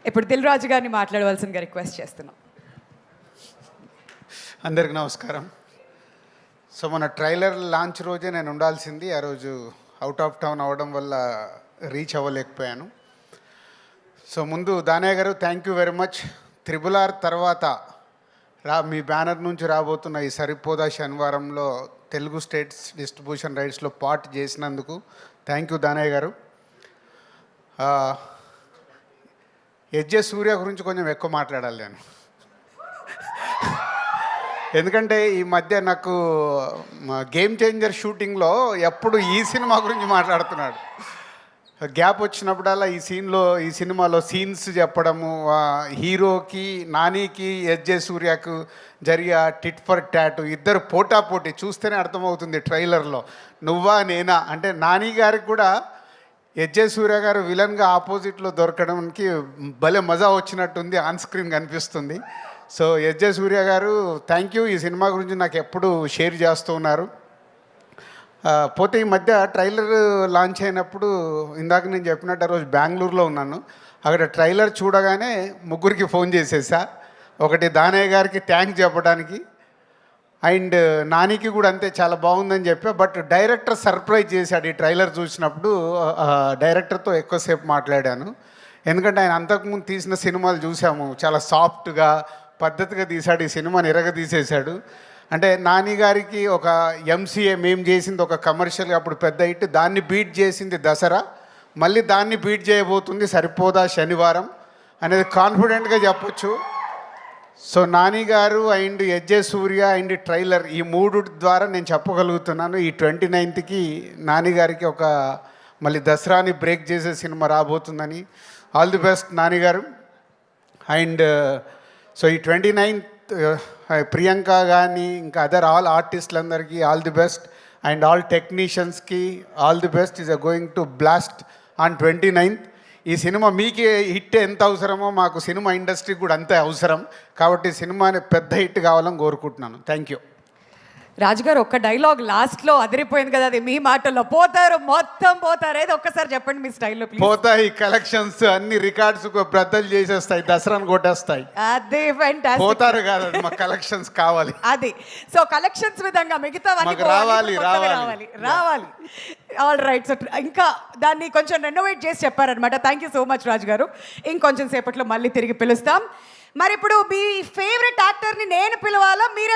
ఇప్పుడు దిల్ రాజు గారిని మాట్లాడవలసిందిగా రిక్వెస్ట్ చేస్తున్నాం. అందరికి నమస్కారం. సో మన ట్రైలర్ లాంచ్ రోజే నేను ఉండాల్సింది, ఆ రోజు అవుట్ ఆఫ్ టౌన్ అవ్వడం వల్ల రీచ్ అవ్వలేకపోయాను. సో ముందు దానయ్య గారు thank you very much. RRR తర్వాత మీ బ్యానర్ నుంచి రాబోతున్న ఈ సరిపోదా శనివారంలో తెలుగు స్టేట్స్ డిస్ట్రిబ్యూషన్ రైట్స్లో పార్ట్ చేసినందుకు థ్యాంక్ యూ దానయ్య గారు. ఎస్జే సూర్య గురించి కొంచెం ఎక్కువ మాట్లాడాలి నేను, ఎందుకంటే ఈ మధ్య నాకు గేమ్ చేంజర్ షూటింగ్లో ఎప్పుడు ఈ సినిమా గురించి మాట్లాడుతున్నాడు. గ్యాప్ వచ్చినప్పుడల్లా ఈ సినిమాలో సీన్స్ చెప్పడము, హీరోకి నానికి ఎస్జే సూర్యకు జరిగే టిట్ ఫర్ టాట్, ఇద్దరు పోటాపోటీ చూస్తేనే అర్థమవుతుంది ట్రైలర్లో. నువ్వా నేనా అంటే నాని గారికి కూడా ఎస్జే సూర్య గారు విలన్గా ఆపోజిట్లో దొరకడానికి భలే మజా వచ్చినట్టుంది, ఆన్ స్క్రీన్ కనిపిస్తుంది. సో ఎస్జే సూర్య గారు థ్యాంక్ యూ. ఈ సినిమా గురించి నాకు ఎప్పుడు షేర్ చేస్తూ ఉన్నారు. పోతే ఈ మధ్య ట్రైలర్ లాంచ్ అయినప్పుడు ఇందాక నేను చెప్పినట్టు ఆ రోజు బెంగళూరులో ఉన్నాను. అక్కడ ట్రైలర్ చూడగానే ముగ్గురికి ఫోన్ చేసేసా. ఒకటి దానయ్య గారికి థ్యాంక్స్ చెప్పడానికి, అండ్ నానికి కూడా అంతే చాలా బాగుందని చెప్పా. బట్ డైరెక్టర్ సర్ప్రైజ్ చేశాడు. ఈ ట్రైలర్ చూసినప్పుడు డైరెక్టర్తో ఎక్కువసేపు మాట్లాడాను, ఎందుకంటే ఆయన అంతకుముందు తీసిన సినిమాలు చూసాము, చాలా సాఫ్ట్గా పద్ధతిగా తీశాడు. ఈ సినిమాని తీసేశాడు. అంటే నాని గారికి ఒక ఎంసీఏ మేము చేసింది ఒక కమర్షియల్గా అప్పుడు పెద్ద హిట్, దాన్ని బీట్ చేసింది దసరా, మళ్ళీ దాన్ని బీట్ చేయబోతుంది సరిపోదా శనివారం అనేది కాన్ఫిడెంట్గా చెప్పొచ్చు. So Nani garu and SJ Surya and trailer ఈ మూడు ద్వారా నేను చెప్పగలుగుతున్నాను, ఈ 29th నాని గారికి ఒక మళ్ళీ దసరాని బ్రేక్ చేసే సినిమా రాబోతుందని. All the best Nani garu. And so ఈ 29th ప్రియాంక కానీ ఇంకా అదర్ ఆల్ ఆర్టిస్టులందరికీ all the best, and all టెక్నీషియన్స్కి all the best. Is going to blast on 29th. ఈ సినిమా మీకు హిట్ ఎంత అవసరమో మాకు సినిమా ఇండస్ట్రీకి కూడా అంతే అవసరం, కాబట్టి సినిమాని పెద్ద హిట్ కావాలని కోరుకుంటున్నాను. Thank you. రాజుగారు ఒక్క డైలాగ్ లాస్ట్లో అదిరిపోయింది కదా, అది మీ మాటల్లో పోతారు మొత్తం పోతారు, ఏదో ఒక్కసారి చెప్పండి మీ స్టైల్లో ప్లీజ్. పోతాయి కలెక్షన్స్ అన్ని రికార్డ్స్ బ్రద్దలు చేసేస్తాయి, దసరాను కొట్టేస్తాయి. అదే ఫ్యాంటాస్టిక్. పోతారు కాదు, మా కలెక్షన్స్ కావాలి. అది సో కలెక్షన్స్ విధంగా మిగతా రావాలి. All right. సో ఇంకా దాన్ని కొంచెం రెనోవేట్ చేసి చెప్పారనమాట. థ్యాంక్ యూ సో మచ్ రాజు గారు. ఇంకొంచెం సేపట్లో మళ్ళీ తిరిగి పిలుస్తాం. మరి ఇప్పుడు మీ ఫేవరెట్ యాక్టర్ని నేను పిలవాలా మీరే